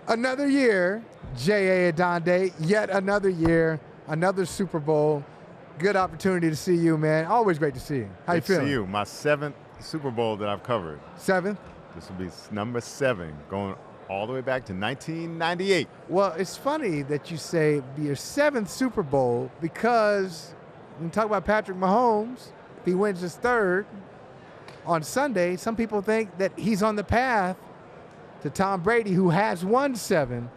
Another year, J.A. Adande, yet another year, another Super Bowl. Good opportunity to see you, man. Always great to see you. How you feeling? See you. My 7th Super Bowl that I've covered. 7th? This will be number 7, going all the way back to 1998. Well, it's funny that you say it'd be your 7th Super Bowl because when you talk about Patrick Mahomes, if he wins his 3rd on Sunday, some people think that he's on the path to Tom Brady, who has won 7.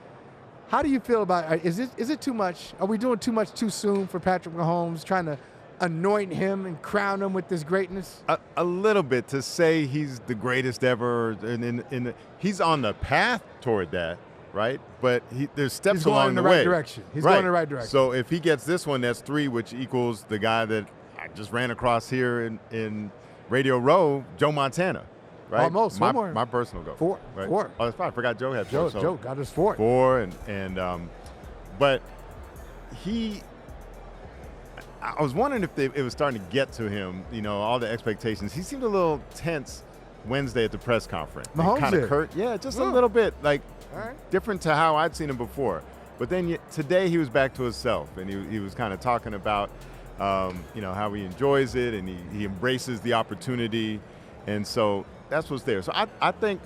How do you feel about it? Is it too much? Are we doing too much too soon for Patrick Mahomes, trying to anoint him and crown him with this greatness? A little bit, to say he's the greatest ever, and he's on the path toward that, right? But there's steps He's going along in the the right way. direction. He's going in the right direction. So if he gets this one, that's 3, which equals the guy that I just ran across here in Radio Row, Joe Montana. Right? Almost. One more. My personal goal. 4. Right? 4. Oh, that's fine. I forgot Joe had 4. Joe got his 4. 4, but I was wondering if it was starting to get to him, all the expectations. He seemed a little tense Wednesday at the press conference. Mahomes kind of did. curt. Yeah, just a little bit, All right. different to how I'd seen him before. But then today he was back to himself, and he was kind of talking about, how he enjoys it and he embraces the opportunity. And so that's what's there. So I think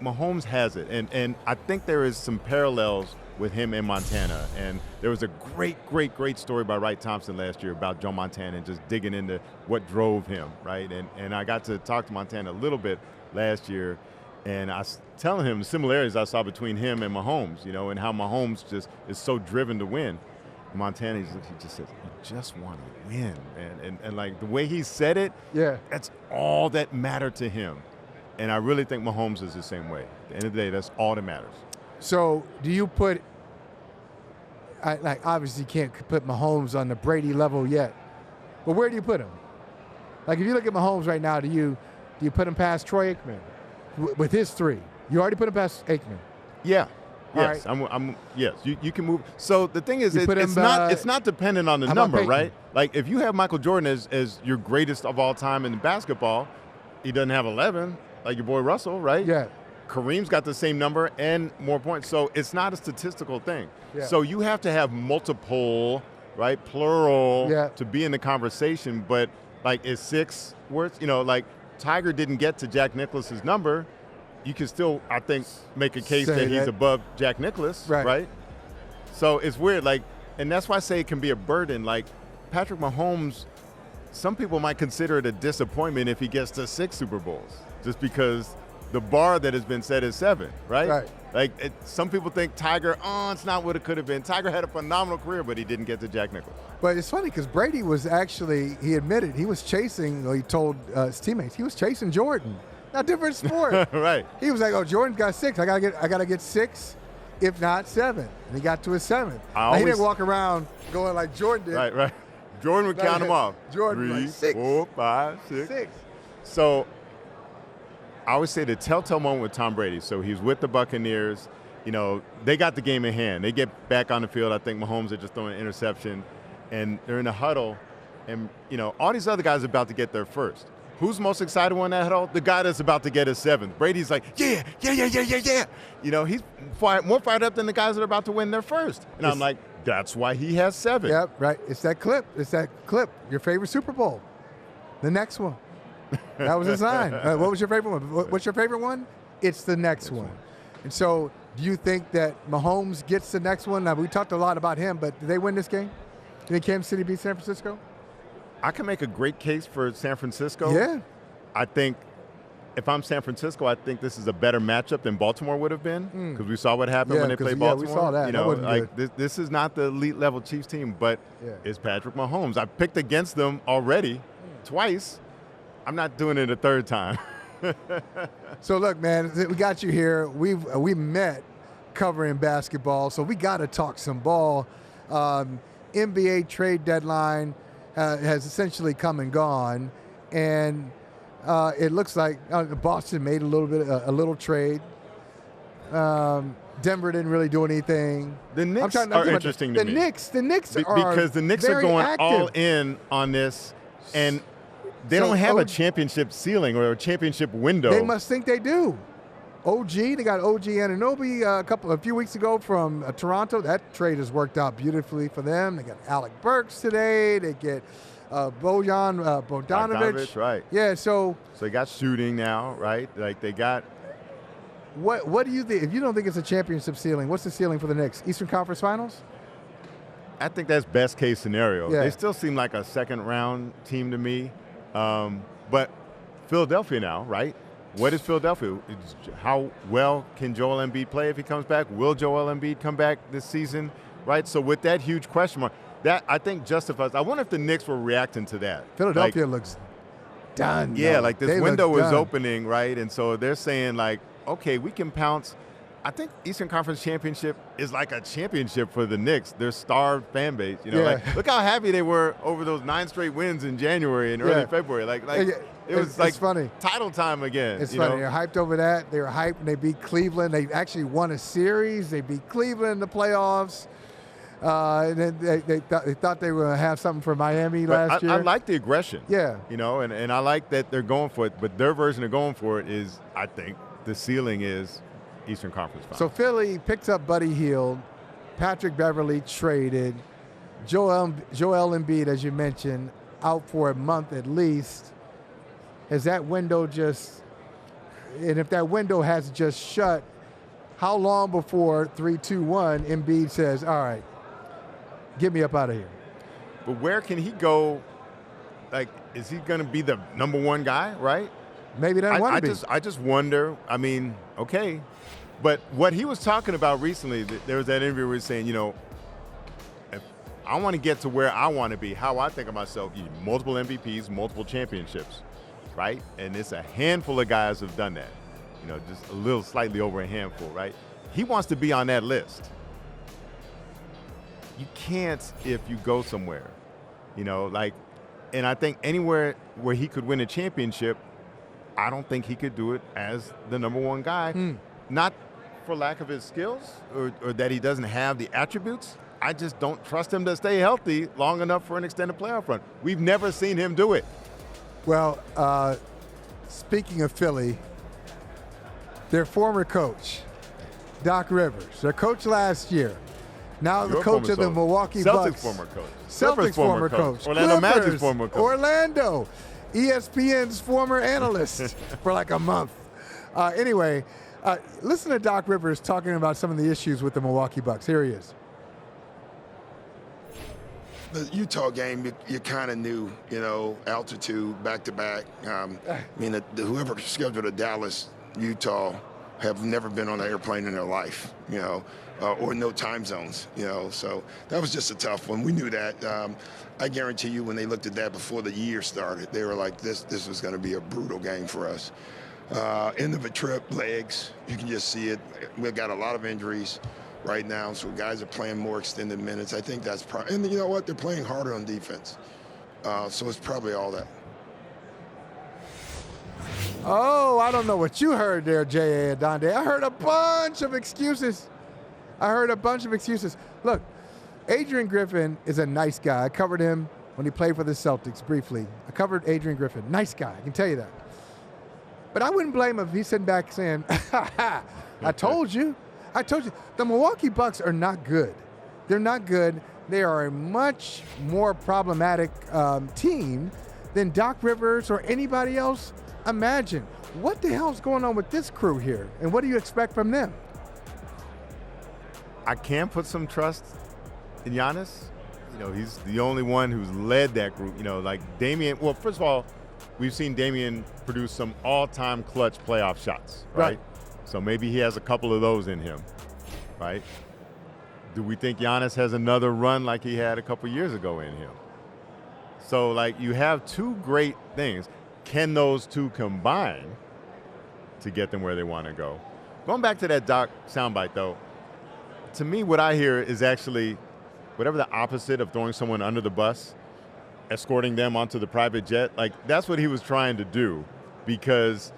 Mahomes has it. And I think there is some parallels with him in Montana. And there was a great story by Wright Thompson last year about Joe Montana and just digging into what drove him, right? And I got to talk to Montana a little bit last year, and I was telling him the similarities I saw between him and Mahomes, and how Mahomes just is so driven to win. Montana, he just says, you just want to win, man. And like the way he said it, yeah, that's all that mattered to him. And I really think Mahomes is the same way. At the end of the day, that's all that matters. So do you put, obviously you can't put Mahomes on the Brady level yet, but where do you put him? Like if you look at Mahomes right now, do you put him past Troy Aikman with his 3? You already put him past Aikman. Yeah. Yes, right. Yes, you can move. So the thing is, it's not dependent on the how about number, Peyton? right? Like if you have Michael Jordan as your greatest of all time in basketball, he doesn't have 11, like your boy Russell, right? Yeah. Kareem's got the same number and more points. So it's not a statistical thing. Yeah. So you have to have multiple, right, plural, to be in the conversation. But like is 6 worth? Like Tiger didn't get to Jack Nicklaus's number. You can still, I think, make a case that he's above Jack Nicklaus, right? So it's weird, and that's why I say it can be a burden. Like Patrick Mahomes, some people might consider it a disappointment if he gets to 6 Super Bowls, just because the bar that has been set is 7, right? Right. Like some people think Tiger, it's not what it could have been. Tiger had a phenomenal career, but he didn't get to Jack Nicklaus. But it's funny because Brady was actually, he admitted, he was chasing, he told his teammates, he was chasing Jordan. Now, different sport. Right. He was like, Jordan's got 6. I gotta get 6, if not 7. And he got to his 7th. He didn't walk around going like Jordan did. Right. Jordan would count them off. Jordan 3, like 6. 4, 5, 6. 6. So I always say the telltale moment with Tom Brady. So he's with the Buccaneers. They got the game in hand. They get back on the field. I think Mahomes had just thrown an interception. And they're in the huddle. And, all these other guys are about to get their first. Who's most excited in that huddle? The guy that's about to get his 7th. Brady's like, yeah. He's more fired up than the guys that are about to win their first. And I'm like, that's why he has 7. Yep, right. It's that clip. Your favorite Super Bowl. The next one. That was his line. What was your favorite one? What's your favorite one? It's the next one. And so do you think that Mahomes gets the next one? Now, we talked a lot about him, but did they win this game? Did Kansas City beat San Francisco? I can make a great case for San Francisco. Yeah. I think if I'm San Francisco, I think this is a better matchup than Baltimore would have been because we saw what happened when they played Baltimore. Yeah, we saw that. That wasn't good. This is not the elite level Chiefs team, but it's Patrick Mahomes. I picked against them already twice. I'm not doing it a 3rd time. So look, man, we got you here. We met covering basketball, so we got to talk some ball. NBA trade deadline has essentially come and gone, and it looks like Boston made a little trade. Denver didn't really do anything. The Knicks are interesting to me. The Knicks are because the Knicks are going all in on this, and they don't have a championship ceiling or a championship window. They must think they do. OG, they got OG Anunoby a few weeks ago from Toronto. That trade has worked out beautifully for them. They got Alec Burks today. They get Bogdanovic. Right. Yeah, so they got shooting now, right? Like they got. What do you think? If you don't think it's a championship ceiling, what's the ceiling for the Knicks? Eastern Conference Finals? I think that's best case scenario. Yeah. They still seem like a second round team to me. But Philadelphia now, right? What is Philadelphia? How well can Joel Embiid play if he comes back? Will Joel Embiid come back this season? Right? So with that huge question mark, that I think justifies. I wonder if the Knicks were reacting to that. Philadelphia looks done. Yeah, though. like this They window look is done. opening, right? And so they're saying like, okay, we can pounce. I think Eastern Conference Championship is like a championship for the Knicks. Their starved fan base. You know, Yeah. like look how happy they were over those 9 straight wins in January and early February. Like it was like funny. Title time again. It's you funny. know? They're hyped over that. They were hyped when they beat Cleveland. They actually won a series. They beat Cleveland in the playoffs. And then they thought they were going to have something for Miami last year. I like the aggression. Yeah. You know, and I like that they're going for it. But their version of going for it is, I think, the ceiling is Eastern Conference Finals. So Philly picks up Buddy Hield, Patrick Beverly traded, Joel Embiid, as you mentioned, out for a month at least. Has that window and if that window has just shut, how long before 3-2-1 Embiid says, all right, get me up out of here? But where can he go? Like, is he going to be the number one guy, right? Maybe that want to be. I just wonder. I mean, okay. But what he was talking about recently, there was that interview where he was saying, you know, if I want to get to where I want to be, how I think of myself, multiple MVPs, multiple championships, right? And it's a handful of guys who've done that. You know, just a little slightly over a handful, right? He wants to be on that list. You can't if you go somewhere, you know, like, and I think anywhere where he could win a championship, I don't think he could do it as the number one guy. Not for lack of his skills or that he doesn't have the attributes. I just don't trust him to stay healthy long enough for an extended playoff run. We've never seen him do it. Well, speaking of Philly, their former coach, Doc Rivers, their coach last year, now the coach of the Milwaukee Bucks. Former coach. Celtics former coach. Orlando Clippers, Magic's former coach. Orlando, ESPN's former analyst for like a month. Anyway, listen to Doc Rivers talking about some of the issues with the Milwaukee Bucks. Here he is. The Utah game, you kind of knew, you know, altitude, back-to-back. I mean, whoever scheduled a Dallas, Utah, have never been on an airplane in their life, you know, or no time zones, you know. So that was just a tough one. We knew that. I guarantee you when they looked at that before the year started, they were like, this was going to be a brutal game for us. End of a trip, legs, you can just see it. We've got a lot of injuries right now, so guys are playing more extended minutes. I think that's probably, and you know what? They're playing harder on defense. So it's probably all that. Oh, I don't know what you heard there, J.A. Adande. I heard a bunch of excuses. Look, Adrian Griffin is a nice guy. I covered him when he played for the Celtics briefly. I covered Adrian Griffin. Nice guy, I can tell you that. But I wouldn't blame him if he's sitting back saying, I told you. The Milwaukee Bucks are not good. They're not good. They are a much more problematic team than Doc Rivers or anybody else imagined. What the hell's going on with this crew here? And what do you expect from them? I can put some trust in Giannis. You know, he's the only one who's led that group. You know, like Damian. Well, first of all, we've seen Damian produce some all-time clutch playoff shots, right? So maybe he has a couple of those in him, right? Do we think Giannis has another run like he had a couple years ago in him? So, like, you have two great things. Can those two combine to get them where they want to go? Going back to that Doc soundbite, though, to me, what I hear is actually whatever the opposite of throwing someone under the bus, escorting them onto the private jet. Like, that's what he was trying to do, because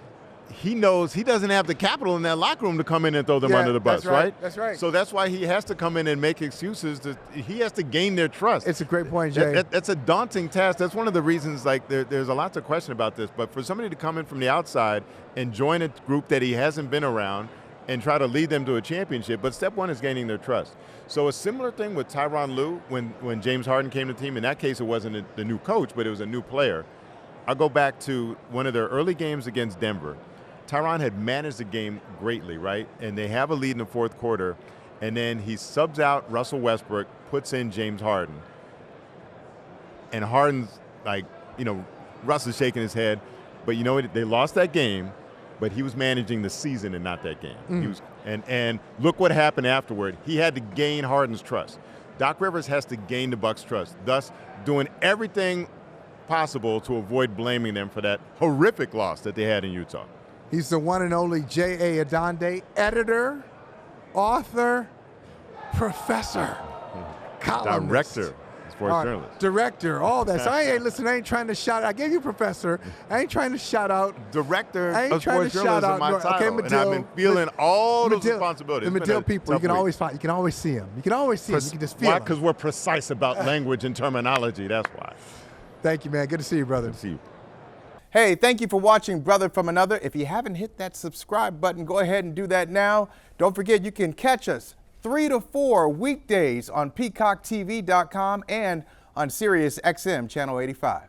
he knows he doesn't have the capital in that locker room to come in and throw them under the bus, that's right? That's right. So that's why he has to come in and make excuses. He has to gain their trust. It's a great point, Jay. That's a daunting task. That's one of the reasons, like, there's a lot to question about this. But for somebody to come in from the outside and join a group that he hasn't been around and try to lead them to a championship, but step one is gaining their trust. So a similar thing with Tyronn Lue when James Harden came to the team. In that case, it wasn't the new coach, but it was a new player. I'll go back to one of their early games against Denver. Tyronn had managed the game greatly, right? And they have a lead in the fourth quarter, and then he subs out Russell Westbrook, puts in James Harden. And Harden's like, Russ is shaking his head, but you know what? They lost that game, but he was managing the season and not that game. He was, and look what happened afterward. He had to gain Harden's trust. Doc Rivers has to gain the Bucks' trust, thus doing everything possible to avoid blaming them for that horrific loss that they had in Utah. He's the one and only J.A. Adande, editor, author, professor, columnist. Director, sports journalist. Director, all that. So I ain't trying to shout out. I gave you professor. I ain't trying to shout out. Director I ain't of trying sports to shout journalism, out. my title. Okay, and I've been feeling all those responsibilities. The Medill people, you can always find. You can always see them. You can always see them. You can just feel them. Why? Because we're precise about language and terminology. That's why. Thank you, man. Good to see you, brother. Good to see you. Hey, thank you for watching Brother from Another. If you haven't hit that subscribe button, go ahead and do that now. Don't forget, you can catch us 3 to 4 weekdays on PeacockTV.com and on Sirius XM Channel 85.